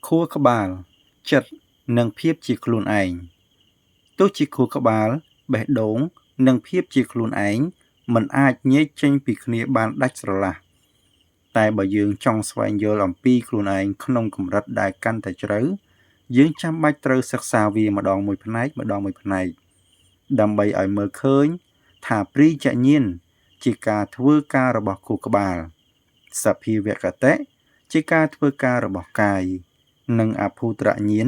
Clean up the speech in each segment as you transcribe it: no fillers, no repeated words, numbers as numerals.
ខួរក្បាលចិត្តនិងភាពជាខ្លួនឯងទោះជាខួរក្បាលបេះដូងនិងភាពជាខ្លួនឯងមិនអាចញែកចេញពីគ្នាបានដាច់ស្រឡះតែបើយើងចង់ស្វែងយល់អំពីខ្លួនឯងក្នុងកម្រិតដែលកាន់តែជ្រៅយើងចាំបាច់ត្រូវសិក្សាវាម្ដងមួយផ្នែកដើម្បីឲ្យមើលឃើញថាព្រីចញ្ញាណជាការធ្វើការរបស់ខួរក្បាលសភាវគតិជាការធ្វើការរបស់កាយនិងអភូតរញ្ញាណ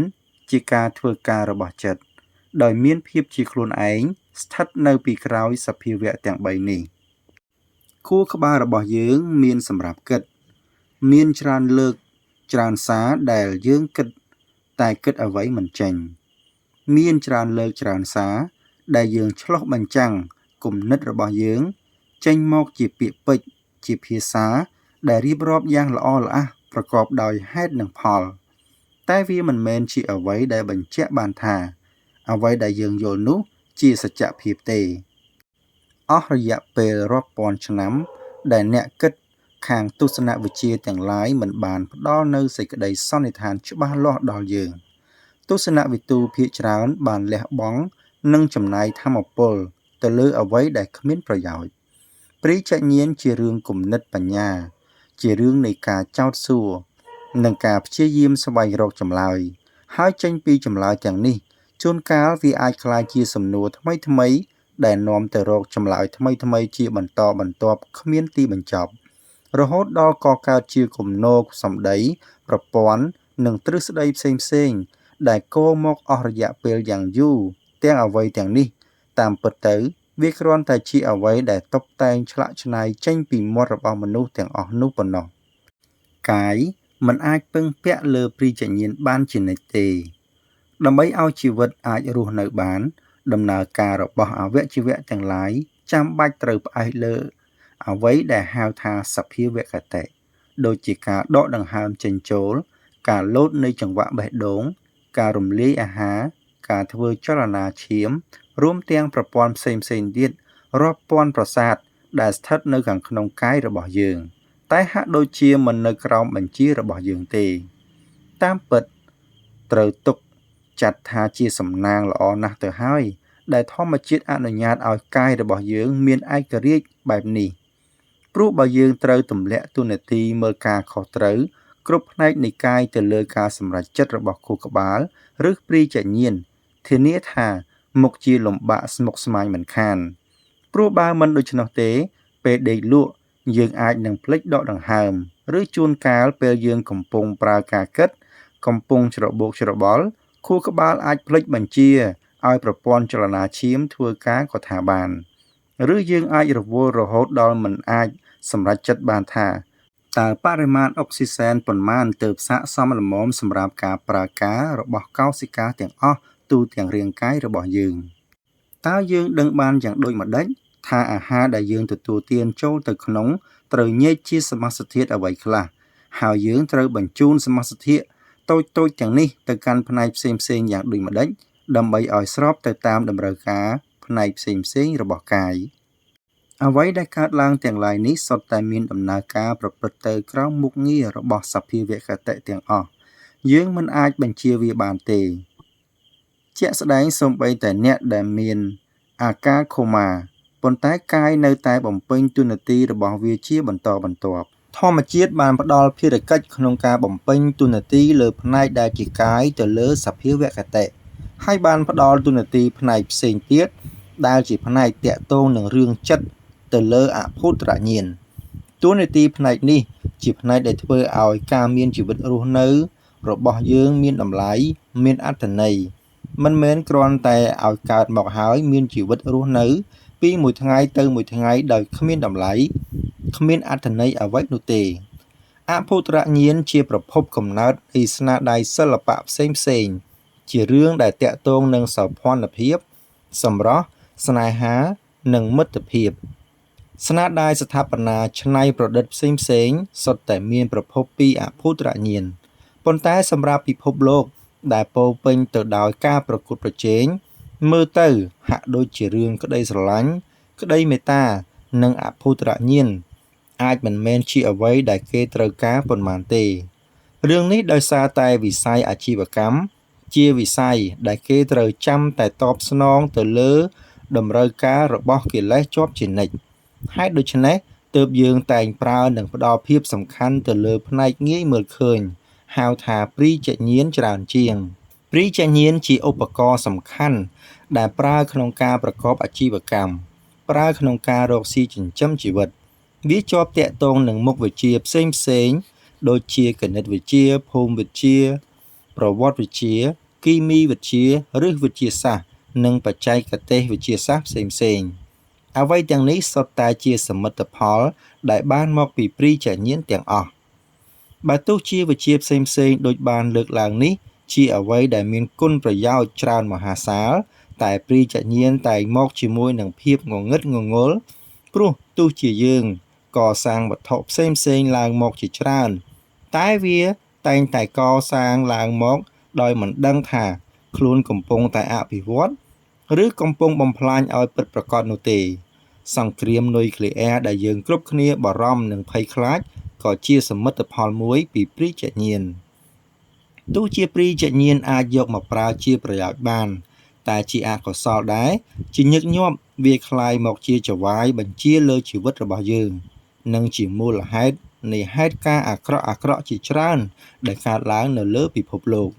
ជាការធ្វើការរបស់ចិត្តដោយមានភាពជាខ្លួនឯងស្ថិតនៅពីក្រោយសភាវៈទាំង3នេះខួរក្បាលរបស់យើងមានសម្រាប់គិតមានច្រើនលើកច្រើនសារដែលយើងគិតតែគិតអ្វីមិនចេញមានច្រើនលើកច្រើនសារដែលយើងឆ្លុះបញ្ចាំងគំនិតរបស់យើងចេញមកជាពាក្យពេចន៍ជាភាសាដែលរៀបរាប់យ៉ាងល្អល្អះប្រកបដោយហេតុនិងផលតែវាមិនមែនជាអ្វីដែលបញ្ជាក់បានថាអ្វីដែលយើងយល់នោះជាសច្ចភាពទេអស់រយៈពេលរាប់ពាន់ឆ្នាំដែលអ្នកគិតខាងទស្សនវិជ្ជាទាំងឡាយមិនបានផ្ដល់នូវសេចក្តីសន្និដ្ឋានច្បាស់លាស់ដល់យើងទស្សនវិទូភាគច្រើនបានលះបង់និងចំណាយថាមពលទៅលើអ្វីដែលគ្មានប្រយោជន៍ព្រីចញ្ញាណជារឿងគំនិតបញ្ញាជារឿងនៃការចោទសួរនិងការព្យាយាមស្វែងរកចម្លើយហើយចេញពីចម្លើយទាំងនេះជួនកាលវាអាចក្លាយជាសំណួរថ្មីដែលនាំទៅរកចម្លើយថ្មីជាបន្តបន្ទាប់គ្មានទីបញ្ចប់រហូតដល់កកើតជាគំនរសម្ដីប្រព័ន្ធនិងទ្រឹស្ដីផ្សេងដែលកោមកអស់រយៈពេលយ៉ាងយូរទាំងអ្វីទាំងនេះតាមពិតទៅវាគ្រាន់តែជាអ្វីដែលតុបតែងឆ្លាក់ឆ្នៃចេញពីមាត់របស់មនុស្សទាំងអស់នោះប៉ុណ្ណោះកាយមិនអាចពឹងពាក់លើព្រីចញ្ញាណបានជានិច្ចទេដើម្បីឲ្យជីវិតអាចរស់នៅបានដំណើរការរបស់អវយវៈទាំងឡាយចាំបាច់ត្រូវផ្អែកលើអ្វីដែលហៅថាសភាវគតិដូចជាការដកដង្ហើមចេញចូលការលោតនៃចង្វាក់បេះដូងការរំលាយអាហារការធ្វើចលនាឈាមរួមទាំងប្រព័ន្ធផ្សេងទៀតរាប់ពាន់ប្រសាទដែលស្ថិតនៅខាងក្នុងកាយរបស់យើងតែហាក់ដូចជាមិននៅក្រោមបញ្ជារបស់យើងទេតាមពិតត្រូវទុកចាត់ថាជាសំណាងល្អណាស់ទៅហើយដែលធម្មជាតិអនុញ្ញាតឲ្យកាយរបស់យើងមានឯករាជ្យបែបនេះព្រោះបើយើងត្រូវទម្លាក់តួនាទីមើលការខុសត្រូវគ្រប់ផ្នែកនៃកាយទៅលើការសម្រេចចិត្តរបស់ខួរក្បាលឬព្រីចញ្ញាណធានាថាមុខជាលំបាកស្មុគស្មាញមិនខានព្រោះបើមិនដូច្នោះទេពេលដេកលក់យើងអាចនឹងភ្លេចដកដង្ហើមឬជួនកាលពេលយើងកំពុងប្រើការគិតកំពុងច្របូកច្របល់ខួរក្បាលអាចភ្លេចបញ្ជាឲ្យប្រព័ន្ធចលនាឈាមធ្វើការក៏ថាបានឬយើងអាចរវល់រហូតដល់មិនអាចសម្រេចចិត្តបានថាតើបរិមាណអុកស៊ីសែនប៉ុន្មានទើបស័ក្តិសមល្មមសម្រាប់ការប្រើការរបស់កោសិកាទាំងអស់ទូទាំងរាងកាយរបស់យើងតើយើងដឹងបានយ៉ាងដូចម្តេចថាអាហារដែលយើងទទួលទានចូលទៅក្នុងត្រូវញែកជាសមាសធាតុអ្វីខ្លះហើយយើងត្រូវបញ្ជូនសមាសធាតុតូចទាំងនេះទៅកាន់ផ្នែកផ្សេងយ៉ាងដូចម្តេចដើម្បីឲ្យស្របទៅតាមតម្រូវការផ្នែកផ្សេងរបស់កាយអ្វីដែលកើតឡើងទាំងឡាយនេះសុទ្ធតែមានដំណើរការប្រព្រឹត្តទៅក្រោមមុខងាររបស់សភាវគតិទាំងអស់យើងមិនអាចបញ្ជាវាបានទេជាក់ស្ដែងសូម្បីតែអ្នកដែលមានអាការខូម៉ាប៉ុន្តែកាយនៅតែបំពេញតួនាទីរបស់វាជាបន្តបន្ទាប់ធម្មជាតិបានផ្ដល់ភារកិច្ចក្នុងការបំពេញតួនាទីលើផ្នែកដែលជាកាយទៅលើសភាវគតិហើយបានផ្ដល់តួនាទីផ្នែកផ្សេងទៀតដែលជាផ្នែកតាក់ទងនឹងរឿងចិត្តទៅលើអភូតរញ្ញាណតួនាទីផ្នែកនេះជាផ្នែកដែលធ្វើឲ្យការមានជីវិតរស់នៅរបស់យើងមានតម្លៃមានអត្ថន័យមិនមែនគ្រាន់តែឲ្យកើតមកហើយមានជីវិតរស់នៅពីមួយថ្ងៃទៅមួយថ្ងៃដោយគ្មានតម្លៃគ្មានអត្ថន័យអ្វីនោះទេអភូតរញ្ញាណជាប្រភពកំណើតនៃស្នាដៃសិល្បៈផ្សេងជារឿងដែលតាក់ទងនឹងសោភ័ណភាពសម្រស់ស្នេហានិងមិត្តភាពស្នាដៃស្ថាបនាច្នៃប្រឌិតផ្សេងសុទ្ធតែមានប្រភពពីអភូតរញ្ញាណប៉ុន្តែសម្រាប់ពិភពលោកដែលពោរពេញទៅដោយការប្រកួតប្រជែងមើលទៅហាក់ដូចជារឿងក្តីស្រឡាញ់ក្តីមេត្តានិងអភូតរញ្ញាណអាចមិនមែនជាអ្វីដែលគេត្រូវការប៉ុន្មានទេ រឿងនេះដោយសារតែវិស័យអាជីវកម្មជាវិស័យដែលគេត្រូវចាំតែតបស្នងទៅលើតម្រូវការរបស់កិលេសជាប់ជានិច្ចហេតុដូច្នេះទើបយើងតែងប្រើនិងផ្ដល់ភាពសំខាន់ទៅលើផ្នែកងាយមើលឃើញហៅថាព្រីចញ្ញាណច្រើនជាងព្រីចញ្ញាណជាឧបករណ៍សំខាន់ដែលប្រើក្នុងការប្រកបអាជីវកម្មប្រើក្នុងការរកស៊ីចិញ្ចឹមជីវិតវាជាប់ទាក់ទងនឹងមុខវិជ្ជាផ្សេងៗដូចជាគណិតវិទ្យាភូមិវិទ្យាប្រវត្តិវិទ្យាគីមីវិទ្យាឬវិទ្យាសាស្ត្រនិងបច្ចេកទេសវិទ្យាសាស្ត្រផ្សេងៗអ្វីទាំងនេះសុទ្ធតែជាសមិទ្ធផលដែលបានមកពីព្រីចញ្ញាណទាំងអស់បើទោះជាវិជ្ជាផ្សេងៗដូចបានលើកឡើងនេះជាអ្វីដែលមានគុណប្រយោជន៍ច្រើនមហាសាលតែព្រីចញ្ញាណតែងមកជាមួយនឹងភាពងងឹតងងល់ព្រោះទោះជាយើងកសាងវត្ថុផ្សេងៗឡើងមកជាច្រើនតែវាតែងតែកសាងឡើងមកដោយមិនដឹងថាខ្លួនកំពុងតែអភិវឌ្ឍឬកំពុងបំផ្លាញឲ្យពិតប្រាកដនោះទេសង្គ្រាមនុយក្លេអ៊ែរដែលយើងគ្រប់គ្នាបារម្ភនិងភ័យខ្លាចក៏ជាសមិទ្ធផលមួយពីព្រីចញ្ញាណទោះជាព្រីចញ្ញាណអាចយកមកប្រើជាប្រយោជន៍បានតែជាអកុសលដែរជាញឹកញាប់វាคล้ายមកជាចវាយបញ្ជាលើជីវិតរបស់យើងនិងជាមូលហេតុនៃហេតុការណ៍អាក្រក់ជាច្រើនដែលកើតឡើងនៅលើពិភពលោក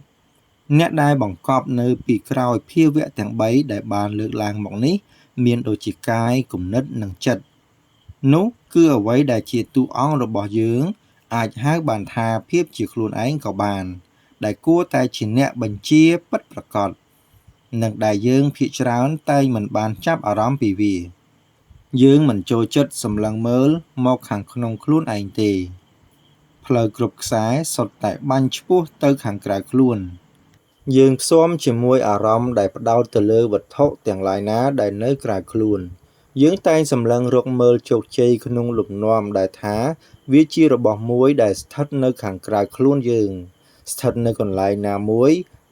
អ្នកដែលបង្កប់នៅពីក្រោយភាវៈទាំង3ដែលបានលើកឡើងមកនេះមានដូចជាកាយគំនិតនិងចិត្តនោះគឺអ្វីដែលជាតួអង្គរបស់យើងអាចហៅបានថាភាពជាខ្លួនឯងក៏បានដែលគួរតែជាអ្នកបញ្ជាពិតប្រាកដនិងដែលយើងភាគច្រើនតែងមិនបានចាប់អារម្មណ៍ពីវាយើងមិនចូលចិត្តសម្លឹងមើលមកខាងក្នុងខ្លួនឯងទេផ្លូវគ្រប់ខ្សែសុទ្ធតែបាញ់ឆ្ពោះទៅខាងក្រៅខ្លួនយើងផ្សំជាមួយអារម្មណ៍ដែលផ្ដោតទៅលើវត្ថុទាំងឡាយណាដែលនៅក្រៅខ្លួនយើងតែងសម្លឹងរកមើលជោគជ័យក្នុងលំនាំដែលថាវាជារបស់មួយដែលស្ថិតនៅខាងក្រៅខ្លួនយើងស្ថិតនៅកន្លែងណាមួយ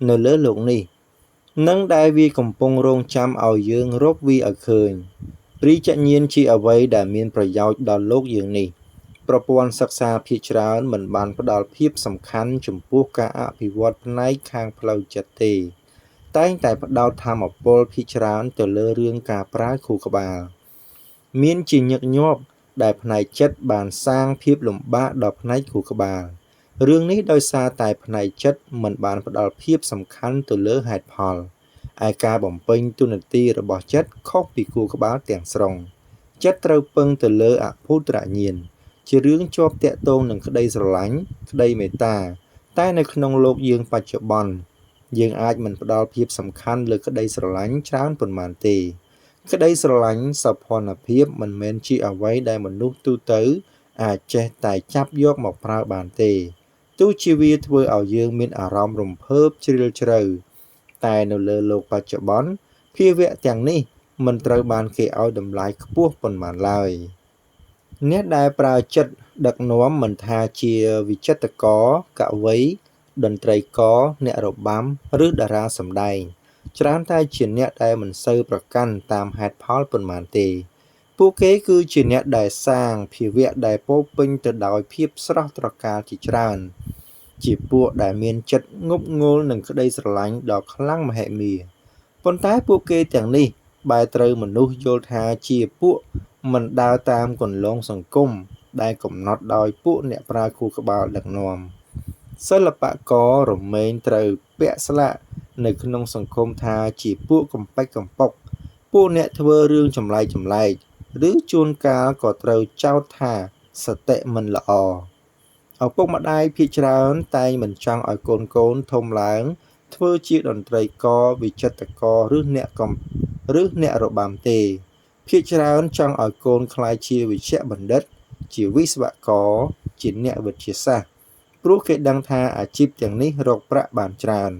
នៅលើโลกនេះនិងដែលវាកំពុងរងចាំឲ្យយើងរកវាឲ្យឃើញព្រីចញ្ញាណជាអ្វីដែលមានប្រយោជន៍ដល់លោកយើងនេះប្រព័ន្ធសិក្សាភាគច្រើនមិនបានផ្ដល់ភាពសំខាន់ចំពោះការអភិវឌ្ឍផ្នែកខាងផ្លូវចិត្តទេតែងតែផ្ដោតថាមពលភាគច្រើនទៅលើរឿងការប្រើខួរក្បាលមានជាញឹកញាប់ដែលផ្នែកចិត្តបានសាងភាពលំបាកដល់ផ្នែកខួរក្បាលរឿងនេះដោយសារតែផ្នែកចិត្តមិនបានផ្ដល់ភាពសំខាន់ទៅលើហេតុផលឯការបំពេញតួនាទីរបស់ចិត្តខុសពីខួរក្បាលទាំងស្រុងចិត្តត្រូវពឹងទៅលើអភូតរញ្ញាណជារឿងជាប់ទាក់ទងនឹងក្តីស្រឡាញ់ក្តីមេត្តាតែនៅក្នុងโลกយើងបច្ចុប្បន្នយើងអាចមិនផ្ដល់ភាពសំខាន់លើក្តីស្រឡាញ់ច្រើនប៉ុន្មានទេក្តីស្រឡាញ់សោភ័ណភាពមិនមែនជាអ្វីដែលមនុស្សទូទៅអាចចេះតែចាប់យកមកប្រើបានទេទោះជាវាធ្វើឲ្យយើងមានអារម្មណ៍រំភើបជ្រាលជ្រៅតែនៅលើโลกបច្ចុប្បន្នភាវៈទាំងនេះមិនត្រូវបានគេឲ្យតម្លៃខ្ពស់ប៉ុន្មានឡើយអ្នកដែលប្រើចិត្តដឹកនាំមិនថាជាវិចិត្រករកវីតន្ត្រីករអ្នករបាំឬតារាសម្ដែងច្រើនតែជាអ្នកដែលមិនសូវប្រកាន់តាមហេតុផលប៉ុន្មានទេពួកគេគឺជាអ្នកដែលសាងភាវៈដែលពោរពេញទៅដោយភាពស្រស់ត្រកាលជាច្រើនជាពួកដែលមានចិត្តងប់ងល់នឹងក្តីស្រឡាញ់ដ៏ខ្លាំងមហិមាប៉ុន្តែពួកគេទាំងនេះបែរត្រូវមនុស្សយល់ថាជាពួកមិនដើរតាមគន្លងសង្គមដែលកំណត់ដោយពួកអ្នកប្រើខួរក្បាលដឹកនាំសិល្បកររមែងត្រូវពាក់ស្លាកនៅក្នុងសង្គមថាជាពួកកំពេចកំពុកពួកអ្នកធ្វើរឿងចម្លែកឬជួនកាលក៏ត្រូវចោទថាសតិមិនល្អឪពុកម្ដាយភាគច្រើនតែងមិនចង់ឲ្យកូនធំឡើងធ្វើជាតន្ត្រីករវិចិត្រករឬអ្នករបាំទេភាគច្រើនចង់ឲ្យកូនក្លាយជាវិជ្ជបណ្ឌិតជាវិស្វករជាអ្នកវិទ្យាសាស្ត្រព្រោះគេដឹងថាអាជីពទាំងនេះរកប្រាក់បានច្រើន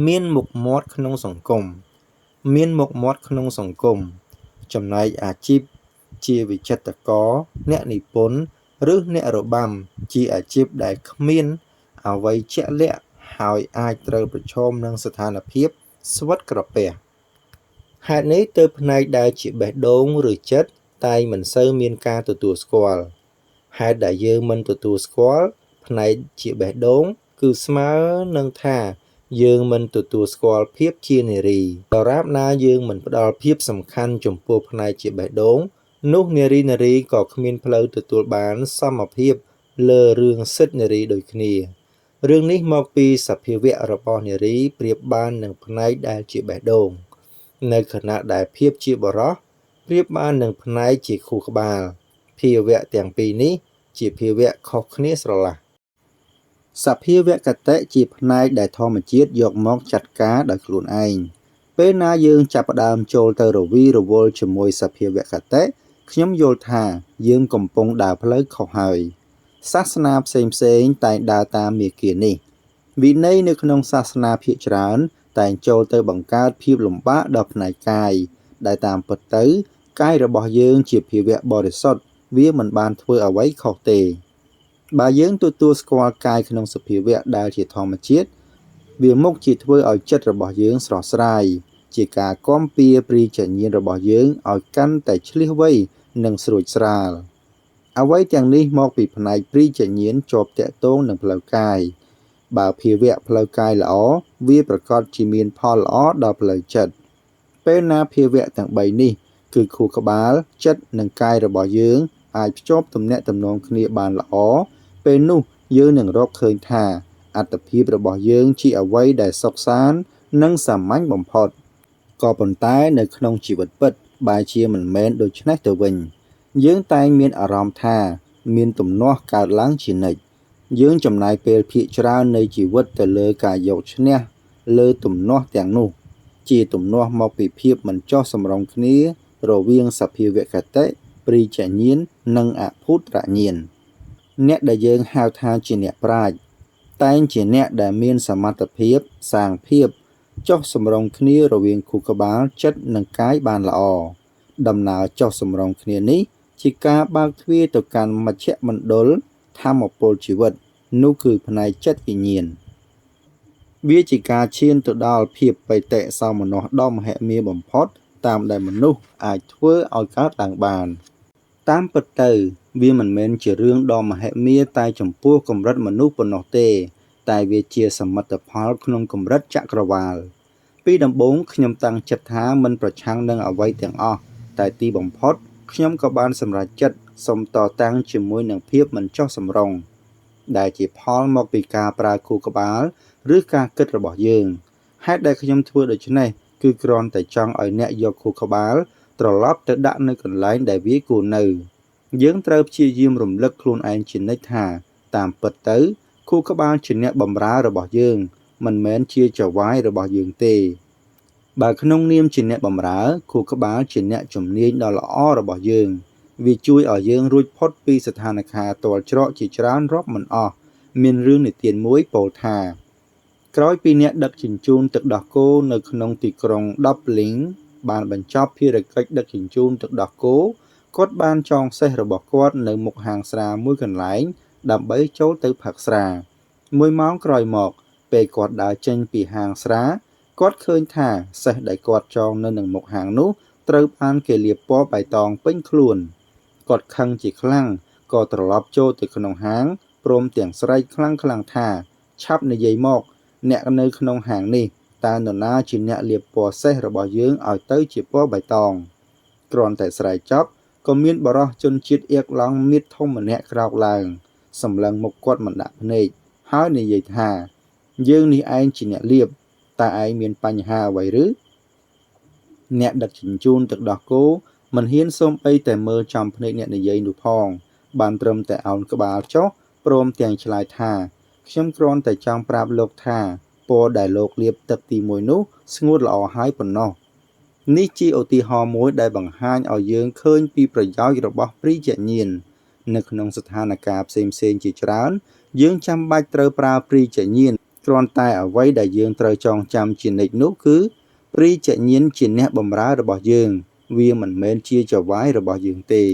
មានមុខមាត់ក្នុងសង្គមចំណែកអាជីពជាវិចិត្រករអ្នកនិពន្ធឬអ្នករបាំជាអាជីពដែលគ្មានអ្វីជាក់លាក់ហើយអាចត្រូវប្រឈមនឹងស្ថានភាពស្វិតក្រពះហេតុនេះទើបផ្នែកដែលជាបេះដូងឬចិត្តតែងមិនសូវមានការទទួលស្គាល់ហេតុដែលយើងមិនទទួលស្គាល់ ផ្នែកជាបេះដូងគឺស្មើនឹងថាយើងមិនទទួលស្គាល់ភាពជានារីដរាបណាយើងមិនផ្ដល់ភាពសំខាន់ចំពោះផ្នែកជាបេះដូងនោះនារីក៏គ្មានផ្លូវទទួលបានសមភាពលើរឿងសិទ្ធិនារីដូចគ្នារឿងនេះមកពីសភាវៈរបស់នារីប្រៀបបាននឹងផ្នែកដែលជាបេះដូងនៅខណៈដែលភាពជាបុរសប្រៀបបាននឹងផ្នែកជាខួរក្បាលភាវៈទាំងពីរនេះជាភាវៈខុសគ្នាស្រឡះសភាវគតិជាផ្នែកដែលធម្មជាតិយកមកចាត់ការដោយខ្លួនឯងពេលណាយើងចាប់ផ្ដើមចូលទៅរវីរវល់ជាមួយសភាវគតិខ្ញុំយល់ថាយើងកំពុងដើរផ្លូវខុសហើយសាសនាផ្សេងតែងដើរតាមមាគ៌ានេះវិន័យនៅក្នុងសាសនាភាគច្រើនតែងចូលទៅបង្កើតភាពលំបាកដល់ផ្នែកកាយដែលតាមពិតទៅកាយរបស់យើងជាភាវៈបរិសុទ្ធវាមិនបានធ្វើអ្វីខុសទេបើយើងទទួលស្គាល់កាយក្នុងសភាវៈដែលជាធម្មជាតិវាមុខជាធ្វើឲ្យចិត្តរបស់យើងស្រស់ស្រាយជាការគាំពៀព្រីចញ្ញាណរបស់យើងឲ្យកាន់តែឆ្លៀសវៃនិងស្រួចស្រាលអ្វីទាំងនេះមកពីផ្នែកព្រីចញ្ញាណជាប់តាក់ទងនឹងផ្លូវកាយបើភាវៈផ្លូវកាយល្អវាប្រកាសជាមានផលល្អដល់ផ្លូវចិត្តពេលណាភាវៈទាំង3នេះគឺខួរក្បាលចិត្តនិងកាយរបស់យើងអាចភ្ជាប់ទំនាក់ទំនងគ្នាបានល្អពេលនោះយើងនឹងរកឃើញថាអត្តភាពរបស់យើងជាអ្វីដែលសុខសាន្តនិងសាមញ្ញបំផុតក៏ប៉ុន្តែនៅក្នុងជីវិតពិតបែរជាមិនមែនដូច្នេះទៅវិញយើងតែងមានអារម្មណ៍ថាមានទំនាស់កើតឡើងជានិច្ចយើងចំណាយពេលភាគច្រើននៃជីវិតទៅលើការយកឈ្នះលើទំនាស់ទាំងនោះជាទំនាស់មកពីភាពមិនចុះសម្រុងគ្នារវាងសភាវគតិព្រីចញ្ញាណនិងអភូតរញ្ញាណអ្នកដែលយើងហៅថាជាអ្នកប្រាជ្ញតែងជាអ្នកដែលមានសមត្ថភាពសាងភាពចុះសម្រុងគ្នារវាងខួរក្បាលចិត្តនិងកាយបានល្អដំណើរចុះសម្រុងគ្នានេះជាការបើកទ្វារទៅកាន់មជ្ឈមណ្ឌលធម្មពលជីវិតនោះគឺផ្នែកចិត្តវិញ្ញាណវាជាការឈានទៅដល់ភាពបេតិសោមនស្សដ៏មហិមាបំផុតតាមដែលមនុស្សអាចធ្វើឲ្យកើតឡើងបានតាមពិតទៅវាមិនមែនជារឿងដ៏មហិមាតែចំពោះកម្រិតមនុស្សប៉ុណ្ណោះទេតែវាជាសមិទ្ធផលក្នុងកម្រិតចក្រវាឡពីដំបូងខ្ញុំតាំងចិត្តថាមិនប្រឆាំងនឹងអ្វីទាំងអស់តែទីបំផុតខ្ញុំក៏បានសម្រេចចិត្តសុំតតាំងជាមួយនឹងភាពមិនចុះសម្រុងដែលជាផលមកពីការប្រើខួរក្បាលឬការគិតរបស់យើងហេតុដែលខ្ញុំធ្វើដូច្នេះគឺគ្រាន់តែចង់ឲ្យអ្នកយកខួរក្បាលត្រឡប់ទៅដាក់នៅកន្លែងដែលវាគួរនៅយើងត្រូវព្យាយាមរំលឹកខ្លួនឯងជានិច្ចថាតាមពិតទៅខួរក្បាលជាអ្នកបម្រើរបស់យើងមិនមែនជាចៅហ្វាយរបស់យើងទេបើក្នុងនាមជាអ្នកបម្រើខួរក្បាលជាអ្នកជំនាញដ៏ល្អរបស់យើងវាជួយឲ្យយើងរួចផុតពីស្ថានភាពទាល់ច្រកជាច្រើនរាប់មិនអស់មានរឿងនិទានមួយពោលថាក្រោយពីអ្នកដឹកជញ្ជូនទឹកដោះគោនៅក្នុងទីក្រុង Dublin បានបញ្ចប់ភារកិច្ចដឹកជញ្ជូនទឹកដោះគោគាត់បានចងសេះរបស់គាត់នៅមុខហាងស្រាមួយកន្លែងដើម្បីចូលទៅផឹកស្រា1ម៉ោងក្រោយមកពេលគាត់ដើរចេញពីហាងស្រាគាត់ឃើញថាសេះដែលគាត់ចងនៅនឹងមុខហាងនោះត្រូវបានគេលាបពណ៌បៃតងពេញខ្លួនគាត់ខឹងជាខ្លាំងក៏ត្រឡប់ចូលទៅក្នុងហាងព្រមទាំងស្រែកខ្លាំងថាឆាប់និយាយមកអ្នកនៅក្នុងហាងនេះតើនរណាជាអ្នកលាបពណ៌សេះរបស់យើងឲ្យទៅជាពណ៌បៃតងគ្រាន់តែស្រែកចប់ក៏មានបរិសុទ្ធជនជាតិអៀកឡង់មៀតធំម្នាក់ក្រោកឡើងសម្លឹងមុខគាត់មិនដាក់ភ្នែកហើយនិយាយថាយើងនេះឯងជាអ្នកលាបតើឯងមានបញ្ហាអ្វីឬអ្នកដឹកជញ្ជូនទឹកដោះគោមិនហ៊ានសូម្បីតែមើលចំភ្នែកអ្នកនិយាយនោះផងបានត្រឹមតែឱនក្បាលចុះព្រមទាំងឆ្លើយថាខ្ញុំគ្រាន់តែចង់ប្រាប់លោកថាពណ៌ដែលលោកលាបទឹកទី1នោះស្ងួតល្អហើយប៉ុណ្ណោះនេះជាឧទាហរណ៍មួយដែលបង្ហាញឲ្យយើងឃើញពីប្រយោជន៍របស់ព្រីចញ្ញាណនៅក្នុងស្ថានភាពផ្សេងជាច្រើនយើងចាំបាច់ត្រូវប្រើព្រីចញ្ញាណគ្រាន់តែអ្វីដែលយើងត្រូវចងចាំជានិច្ចនោះគឺព្រីចញ្ញាណជាអ្នកបម្រើរបស់យើងវាមិនមែនជាចៅហ្វាយរបស់យើងទេ